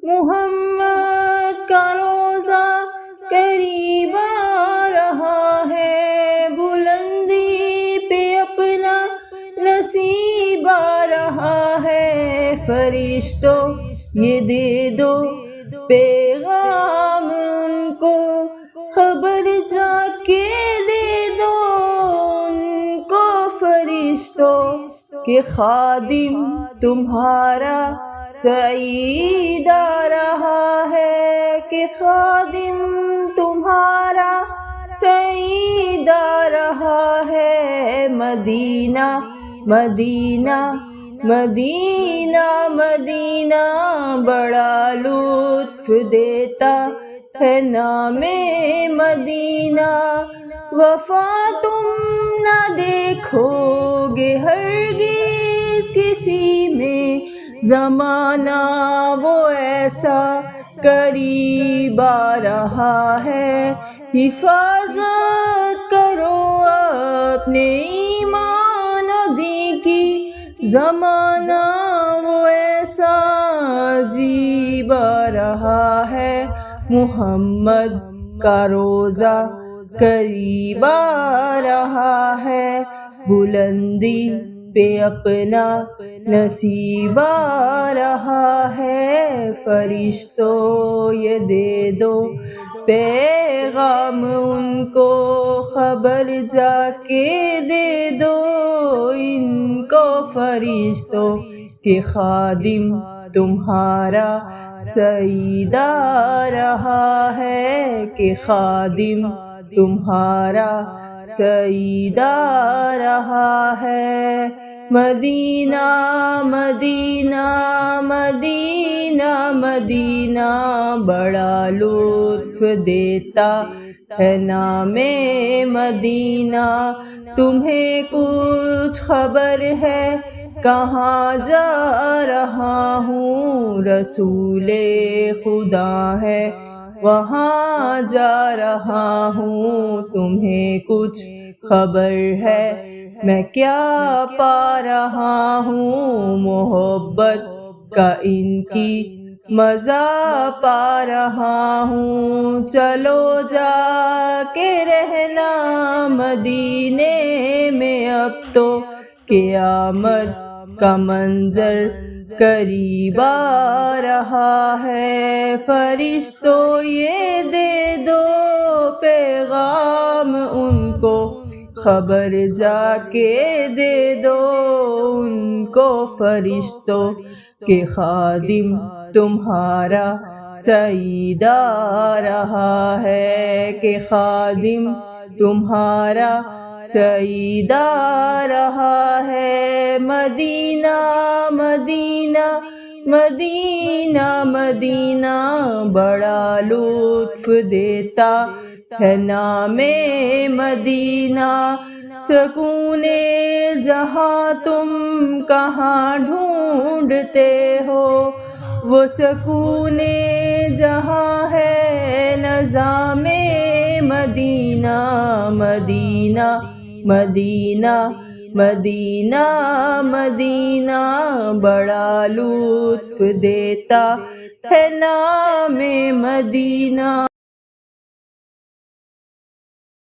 محمد کا روزہ قریب آ رہا ہے، بلندی پہ اپنا نصیب آ رہا ہے۔ فرشتوں یہ دے دو پیغام ان کو، خبر جا کے دے دو ان کو فرشتوں کہ خادم تمہارا سعید آ رہا ہے، کہ خادم تمہارا سعید آ رہا ہے۔ مدینہ مدینہ مدینہ مدینہ بڑا لطف دیتا ہے نام مدینہ، وفا تم نہ دیکھو گے ہرگز کسی میں، زمانہ وہ ایسا قریب آ رہا ہے۔ حفاظت کرو اپنے ایمان و دین کی، زمانہ وہ ایسا عجیب آ رہا ہے۔ محمد کا روزہ قریب آ رہا ہے، بلندی پہ اپنا نصیب آ رہا ہے۔ فرشتوں یہ دے دو پیغام ان کو، خبر جا کے دے دو ان کو فرشتوں کہ خادم تمہارا سعید آ رہا ہے، کہ خادم تمہارا سعید آ رہا ہے۔ مدینہ مدینہ مدینہ مدینہ بڑا لطف دیتا ہے نام مدینہ، تمہیں کچھ خبر ہے کہاں جا رہا ہوں، رسول خدا ہے وہاں جا رہا ہوں، تمہیں کچھ خبر ہے میں کیا پا رہا ہوں، محبت کا ان کی مزہ پا رہا ہوں، چلو جا کے رہنا مدینے میں، اب تو قیامت کا منظر قریب آ رہا ہے۔ فرشتوں یہ دے دو پیغام ان کو، خبر جا کے دے دو ان کو فرشتوں کہ خادم تمہارا سعید آ رہا ہے، کہ خادم تمہارا سعید آ رہا ہے۔ مدینہ مدینہ مدینہ مدینہ بڑا لطف دیتا ہے نام مدینہ، سکون جہاں تم کہاں ڈھونڈتے ہو، وہ سکون جہاں ہے نظام مدینہ، مدینہ مدینہ مدینہ مدینہ بڑا لطف دیتا ہے نام مدینہ۔